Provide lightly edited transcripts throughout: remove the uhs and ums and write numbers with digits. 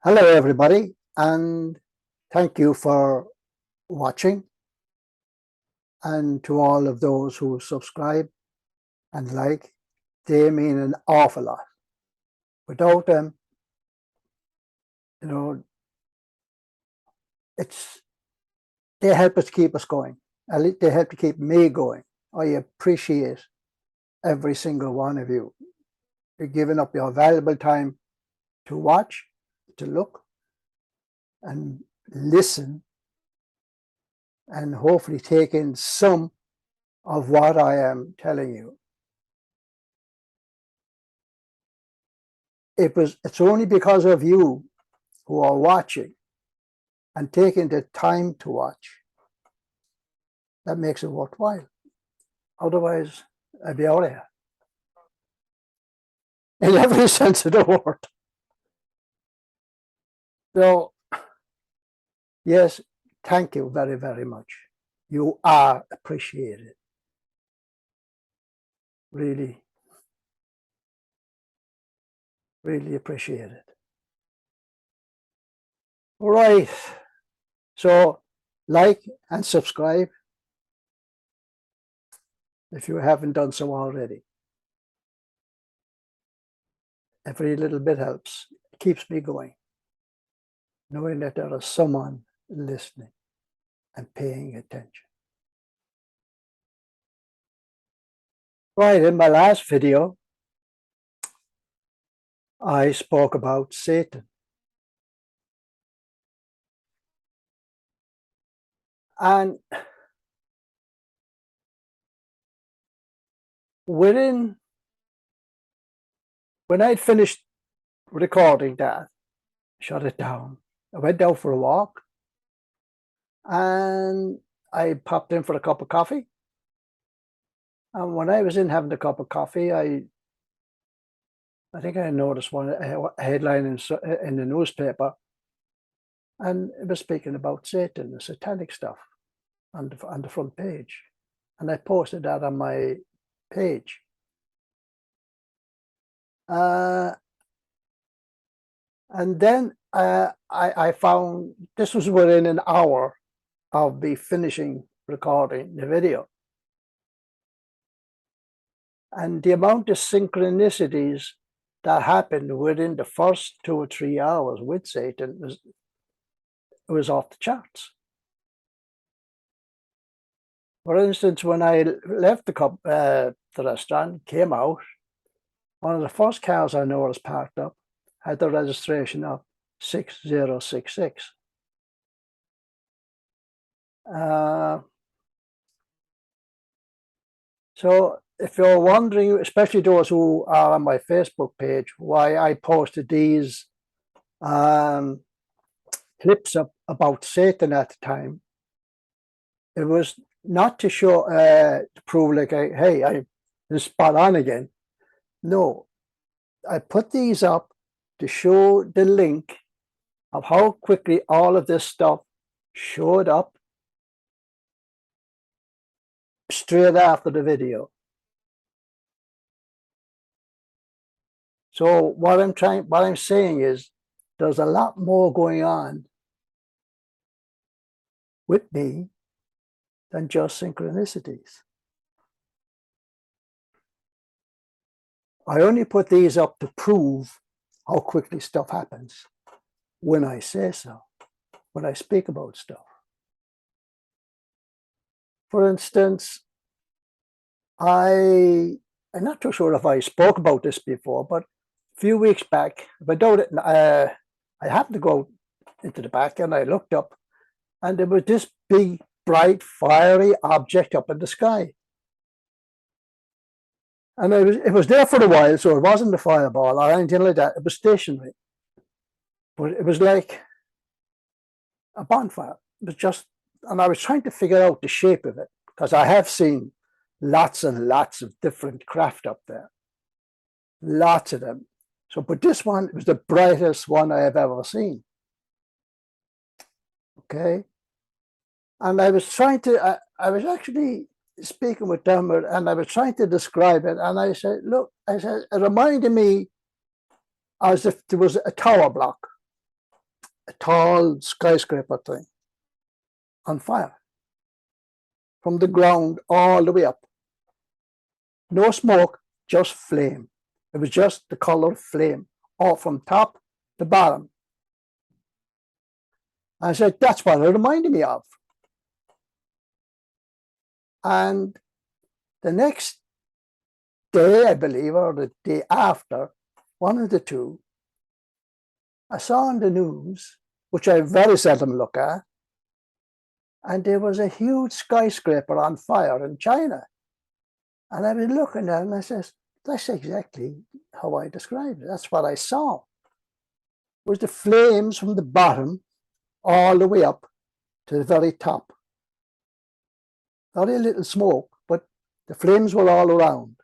Hello, everybody, and thank you for watching. And to all of those who subscribe and like, they mean an awful lot. Without them, you know, they help us keep us going. At least they help to keep me going. I appreciate every single one of you. You're giving up your valuable time to watch, to look, and listen, and hopefully take in some of what I am telling you. It's only because of you who are watching and taking the time to watch that makes it worthwhile. Otherwise, I'd be out of here. In every sense of the word. So, yes, thank you very, very much. You are appreciated. Really, really appreciate it. All right. So, like and subscribe if you haven't done so already. Every little bit helps. It keeps me going, knowing that there is someone listening and paying attention. Right, in my last video, I spoke about Satan. And when I'd finished recording that, shut it down. I went out for a walk and I popped in for a cup of coffee. And when I was in having the cup of coffee, I think I noticed a headline in the newspaper, and it was speaking about Satan, the satanic stuff on the front page. And I posted that on my page. And then I found this was within an hour of me finishing recording the video. And the amount of synchronicities that happened within the first 2 or 3 hours with Satan was off the charts. For instance, when I left the restaurant, came out, one of the first cars I noticed parked up had the registration of 6066. So if you're wondering, especially those who are on my Facebook page, why I posted these clips about Satan at the time, it was not to show, to prove like, hey, I'm spot on again. No, I put these up to show the link of how quickly all of this stuff showed up straight after the video. So what I'm saying is there's a lot more going on with me than just synchronicities. I only put these up to prove how quickly stuff happens when I say so, when I speak about stuff. For instance, I'm not too sure if I spoke about this before, but a few weeks back, I happened to go into the back and I looked up and there was this big, bright, fiery object up in the sky. And it was there for a while, so it wasn't a fireball or anything like that. It was stationary. But it was like a bonfire. It was just, and I was trying to figure out the shape of it, because I have seen lots and lots of different craft up there. Lots of them. So, but this one was the brightest one I have ever seen. Okay. And I was trying to, I was actually speaking with them and I was trying to describe it. And I said, look, I said, it reminded me as if there was a tower block. a tall skyscraper thing on fire from the ground all the way up. No smoke, just flame. It was just the color flame, all from top to bottom. I said, that's what it reminded me of. And the next day, I believe, or the day after, one of the two, I saw on the news, which I very seldom look at, and there was a huge skyscraper on fire in China. And I was looking at it and I says, that's exactly how I described it. That's what I saw. It was the flames from the bottom all the way up to the very top. Very little smoke, but the flames were all around.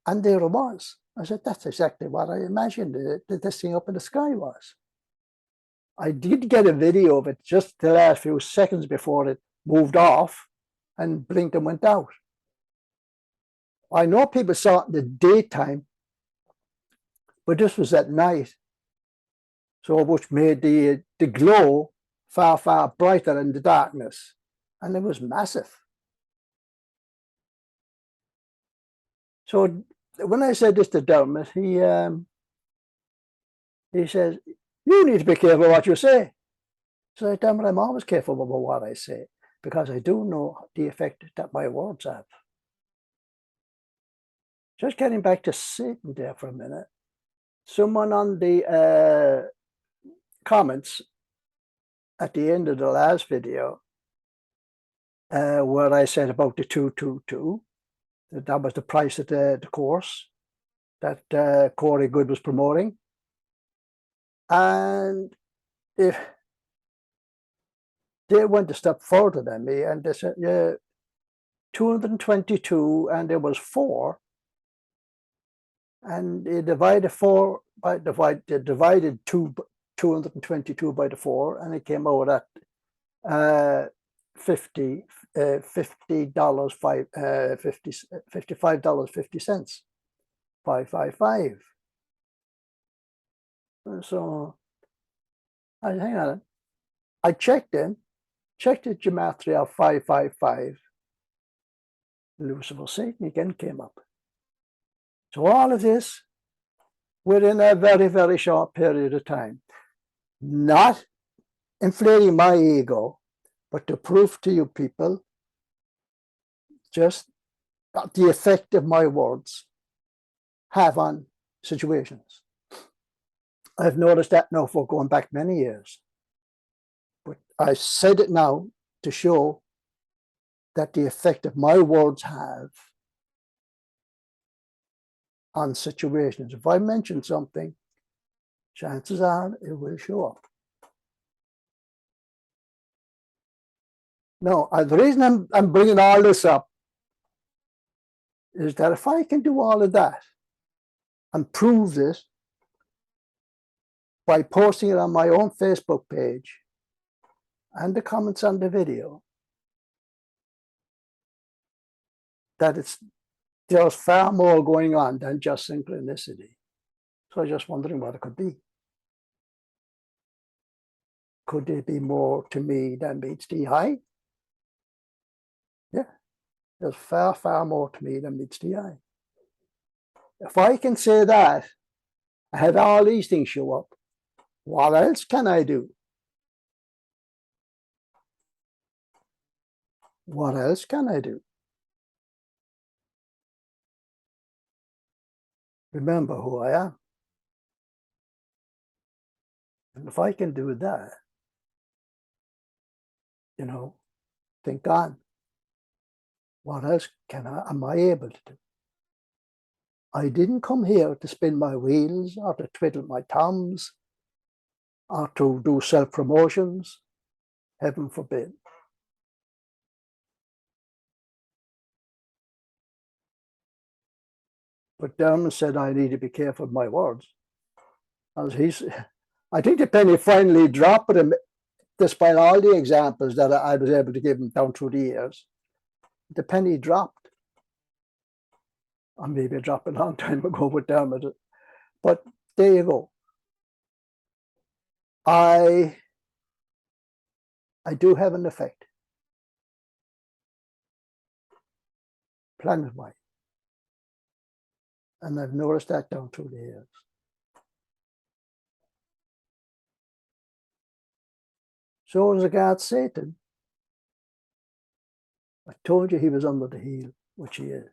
And there it was. I said, that's exactly what I imagined this thing up in the sky was. I did get a video of it just the last few seconds before it moved off and blinked and went out. I know people saw it in the daytime, but this was at night. So which made the glow far, far brighter than the darkness. And it was massive. So when I said this to Dermot, he says, you need to be careful what you say. So I tell him I'm always careful about what I say, because I do know the effect that my words have. Just getting back to Satan there for a minute. Someone on the comments at the end of the last video, where I said about the 222, that was the price of the course that Corey Good was promoting. And if they went a step further than me and they said, yeah, 222, and there was 4, and they divided 222 by the 4, and it came out at $55.50, 555. So I hang on. I checked the gematria of 555. Lucifer Satan again came up. So all of this within a very, very short period of time. Not inflating my ego, but to prove to you people just the effect of my words have on situations. I've noticed that now for going back many years. But I said it now to show that the effect of my words have on situations. If I mention something, chances are it will show up. No, the reason I'm bringing all this up is that if I can do all of that and prove this by posting it on my own Facebook page and the comments on the video, that there's far more going on than just synchronicity. So I'm just wondering what it could be. Could there be more to me than meets the eye? Yeah, there's far, far more to me than meets the eye. If I can say that, I had all these things show up, what else can I do? What else can I do? Remember who I am. And if I can do that, think on, what else am I able to do? I didn't come here to spin my wheels or to twiddle my thumbs or to do self-promotions, heaven forbid. But Dermot said I need to be careful of my words. As I think the penny finally dropped with him, despite all the examples that I was able to give him down through the years. The penny dropped. Or maybe it dropped a long time ago with Dermot. But there you go. I do have an effect planet-wide, and I've noticed that down through the years. So as regards Satan, I told you he was under the heel, which he is.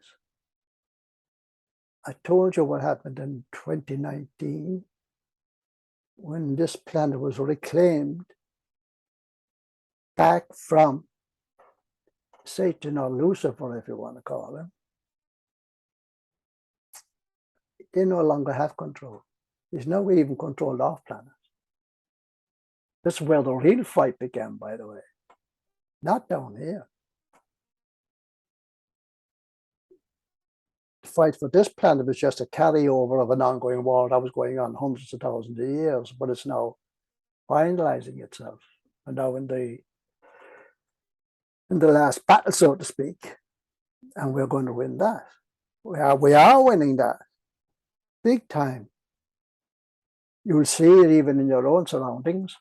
I told you what happened in 2019 when this planet was reclaimed back from Satan, or Lucifer, if you want to call him. They no longer have control. He's now even controlled off planet. This is where the real fight began, by the way. Not down here. The fight for this planet was just a carryover of an ongoing war that was going on hundreds of thousands of years, but it's now finalizing itself. And now in the last battle, so to speak, and we're going to win that. We are winning that. Big time. You'll see it even in your own surroundings.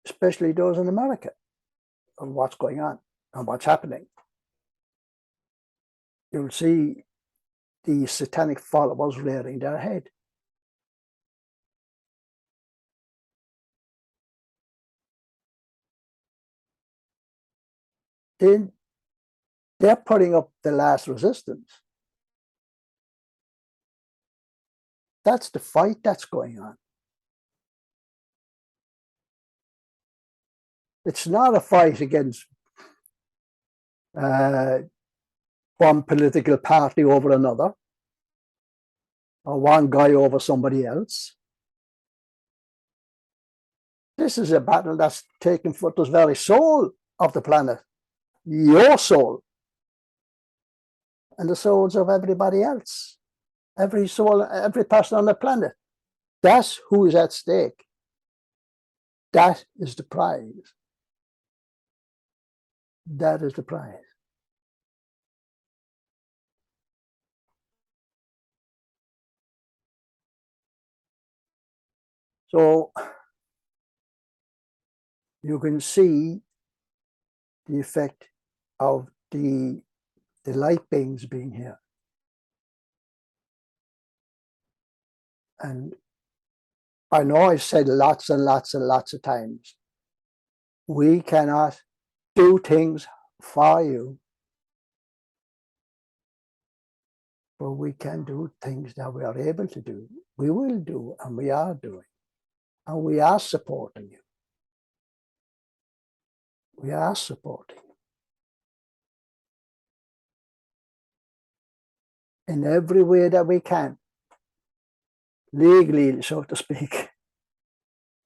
Especially those in America, of what's going on and what's happening. You'll see the satanic followers rearing their head. Then they're putting up the last resistance. That's the fight that's going on. It's not a fight against one political party over another, or one guy over somebody else. This is a battle that's taking for the very soul of the planet, your soul, and the souls of everybody else, every soul, every person on the planet. That's who is at stake. That is the prize. That is the prize. So you can see the effect of the light beings being here. And I know I've said lots and lots and lots of times, we cannot do things for you, but we can do things that we are able to do. We will do, and we are doing. And we are supporting you. We are supporting you in every way that we can, legally, so to speak.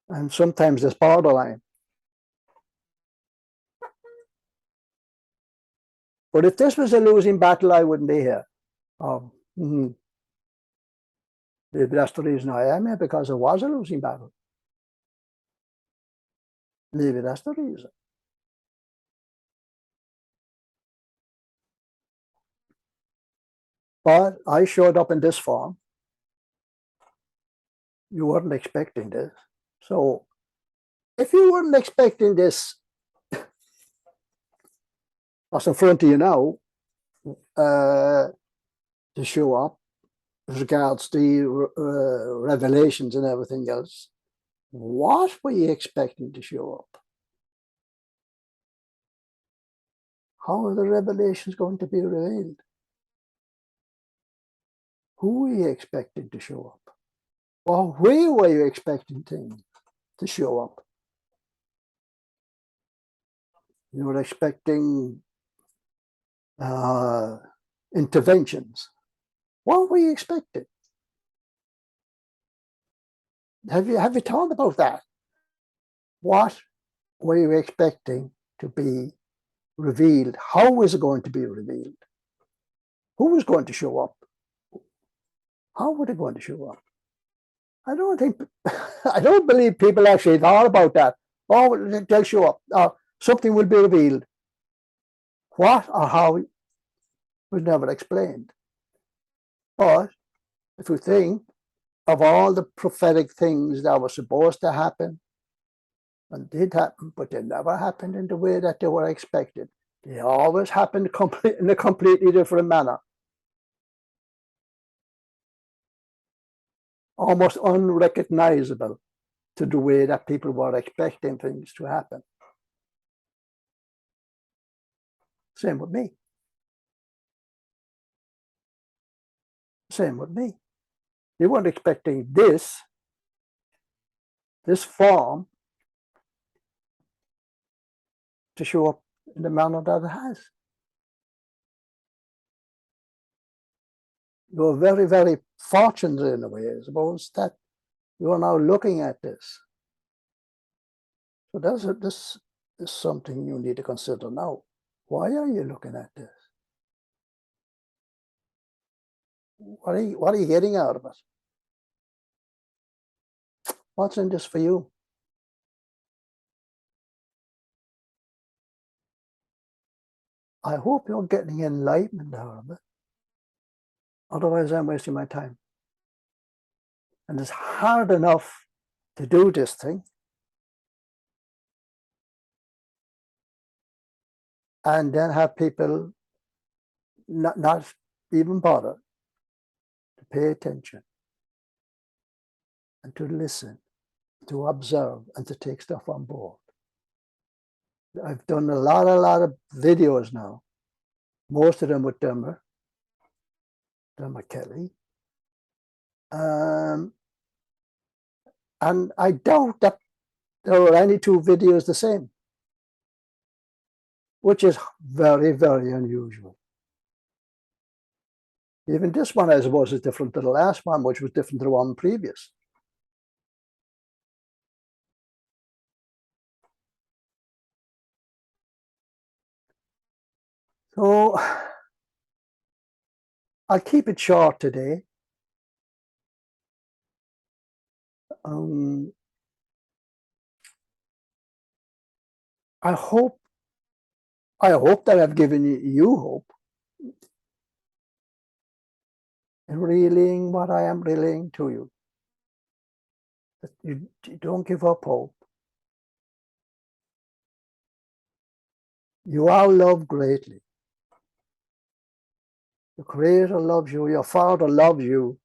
And sometimes it's borderline. But if this was a losing battle, I wouldn't be here. Maybe that's the reason I am here, because it was a losing battle. Maybe that's the reason. But I showed up in this form. You weren't expecting this. So if you weren't expecting this, what's in front of you now, to show up as regards the revelations and everything else, what were you expecting to show up? How are the revelations going to be revealed? Who were you expecting to show up? Or where were you expecting things to show up? You were expecting interventions. What were you expecting? Have you thought about that? What were you expecting to be revealed? How was it going to be revealed? Who was going to show up? How were they going to show up? I don't believe people actually thought about that. Oh, they'll show up. Something will be revealed. What or how was never explained. But if you think of all the prophetic things that were supposed to happen and did happen, but they never happened in the way that they were expected. They always happened in a completely different manner. Almost unrecognizable to the way that people were expecting things to happen. Same with me. Same with me. They weren't expecting this form to show up in the manner that it has. You're very, very fortunate in a way, I suppose, that you are now looking at this. So this is something you need to consider now. Why are you looking at this? What are you getting out of it? What's in this for you? I hope you're getting enlightenment out of it. Otherwise, I'm wasting my time. And it's hard enough to do this thing. And then have people not even bother to pay attention and to listen, to observe, and to take stuff on board. I've done a lot of videos now, most of them with Dermot Kelly. And I doubt that there are any two videos the same, which is very, very unusual. Even this one, I suppose, is different to the last one, which was different to the one previous. So I'll keep it short today. I hope that I've given you hope in relaying what I am relaying to you. That you don't give up hope. You are loved greatly. The Creator loves you. Your Father loves you.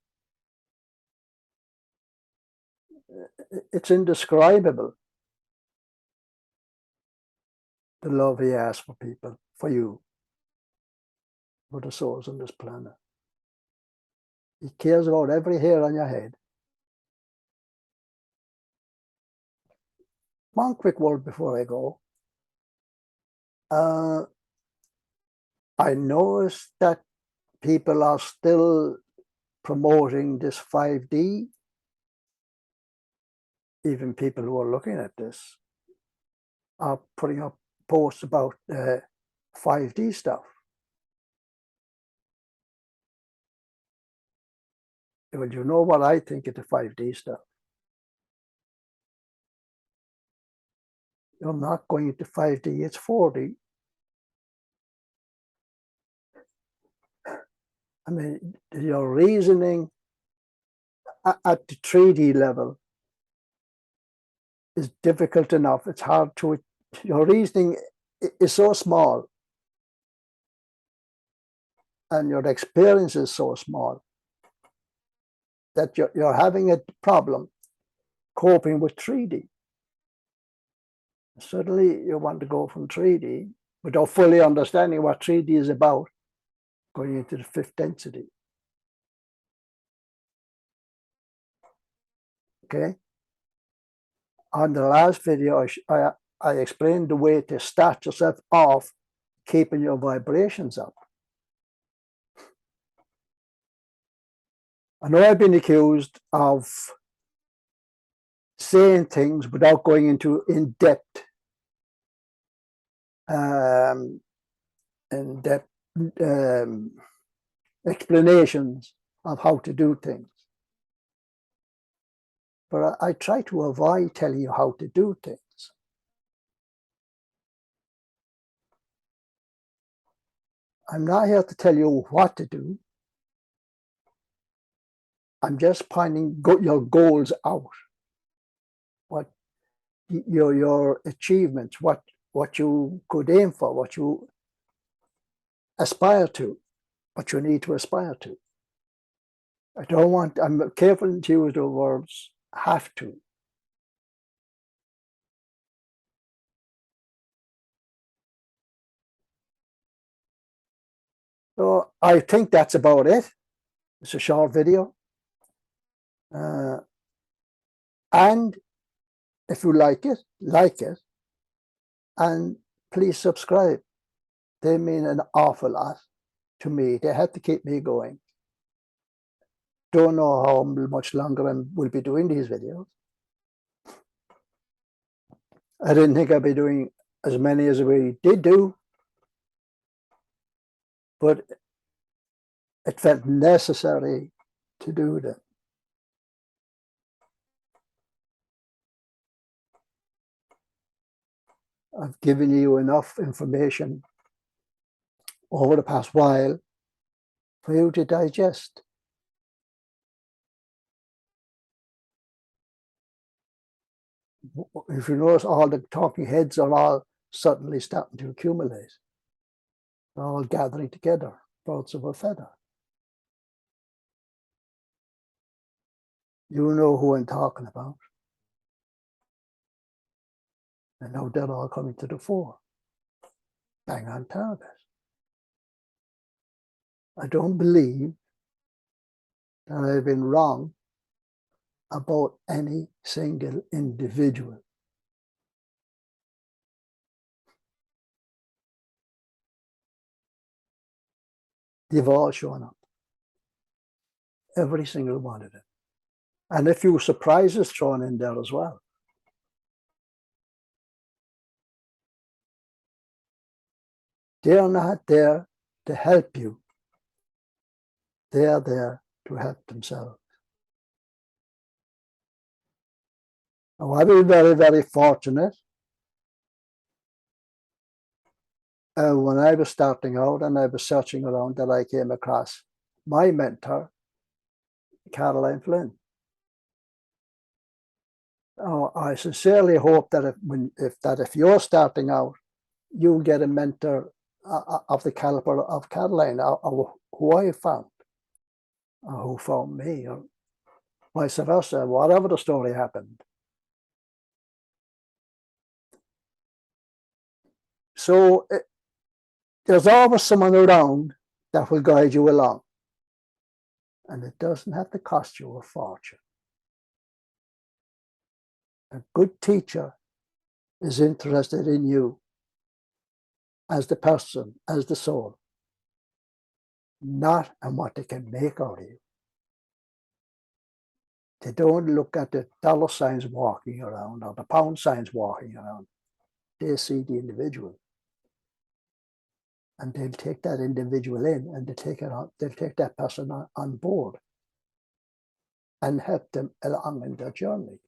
It's indescribable, the love He has for people, for you, for the souls on this planet. He cares about every hair on your head. One quick word before I go. I noticed that people are still promoting this 5D. Even people who are looking at this are putting up posts about 5D stuff. Well, you know what I think of the 5D stuff. You're not going into 5D, it's 4D. I mean, your reasoning at the 3D level is difficult enough. It's hard to, your reasoning is so small and your experience is so small that you're having a problem coping with 3D. Suddenly you want to go from 3D without fully understanding what 3D is about, going into the fifth density. Okay? On the last video, I explained the way to start yourself off keeping your vibrations up. I know I've been accused of saying things without going into in-depth explanations of how to do things. But I try to avoid telling you how to do things. I'm not here to tell you what to do. I'm just pointing your goals out, what your achievements, what you could aim for, what you aspire to, what you need to aspire to. I'm careful to use the words have to. So I think that's about it. It's a short video. And if you like it, and please subscribe. They mean an awful lot to me. They have to keep me going. Don't know how much longer I will be doing these videos. I didn't think I'd be doing as many as we did do, but it felt necessary to do them. I've given you enough information over the past while for you to digest. If you notice, all the talking heads are all suddenly starting to accumulate. They're all gathering together, birds of a feather. You know who I'm talking about. And now they're all coming to the fore. Bang on target. I don't believe that I've been wrong about any single individual. They've all shown up. Every single one of them. And a few surprises thrown in there as well. They're not there to help you. They're there to help themselves. Now, I've been very, very fortunate. When I was starting out and I was searching around, that I came across my mentor, Caroline Flynn. Oh, I sincerely hope that if you're starting out, you'll get a mentor of the caliber of Caroline, or who I found, or who found me, or vice versa, whatever the story happened. So there's always someone around that will guide you along. And it doesn't have to cost you a fortune. A good teacher is interested in you as the person, as the soul, not in what they can make out of you. They don't look at the dollar signs walking around or the pound signs walking around. They see the individual. And they'll take that individual in and they'll take that person on board and help them along in their journey.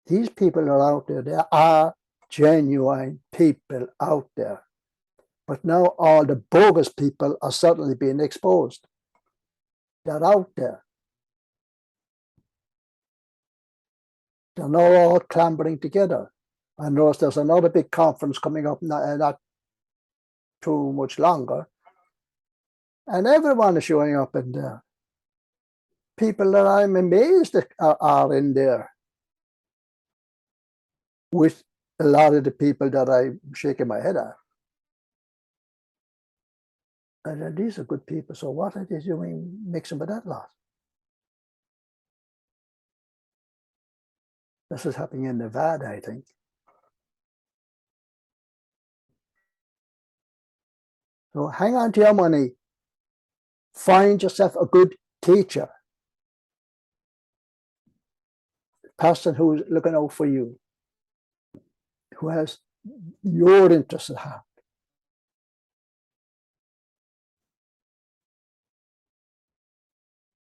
These people are out there. There are genuine people out there. But now all the bogus people are suddenly being exposed. They're out there. They're now all clambering together. I notice there's another big conference coming up not too much longer. And everyone is showing up in there. People that I'm amazed are in there, with a lot of the people that I'm shaking my head at. And these are good people, so what are they doing mixing with that lot? This is happening in Nevada, I think. So hang on to your money. Find yourself a good teacher. A person who's looking out for you, who has your interests at heart.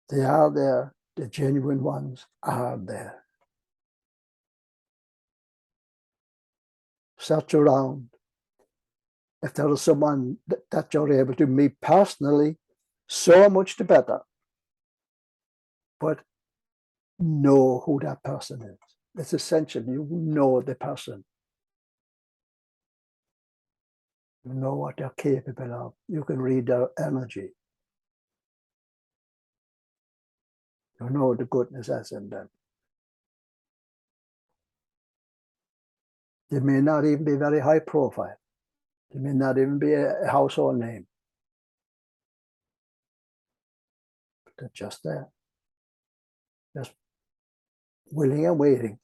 They are there. The genuine ones are there. Search around. If there is someone that you're able to meet personally, so much the better. but know who that person is. It's essential. You know the person. You know what they're capable of. You can read their energy. You know the goodness that's in them. They may not even be very high profile. They may not even be a household name. But they're just there. Just willing and waiting.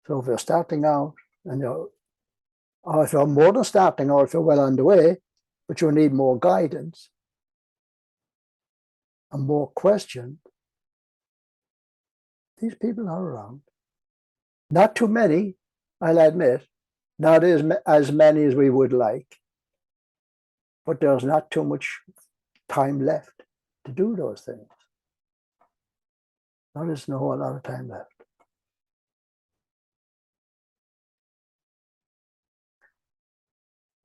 So if you're starting out and or if you're more than starting out, if you're well underway, but you need more guidance and more questions, these people are around. Not too many, I'll admit, not as many as we would like, but there's not too much time left to do those things. There isn't a whole lot of time left.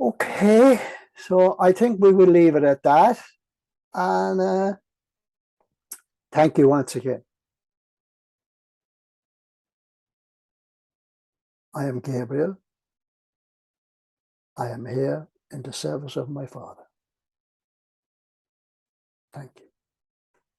Okay, so I think we will leave it at that. And thank you once again. I am Gabriel. I am here in the service of my Father. Thank you.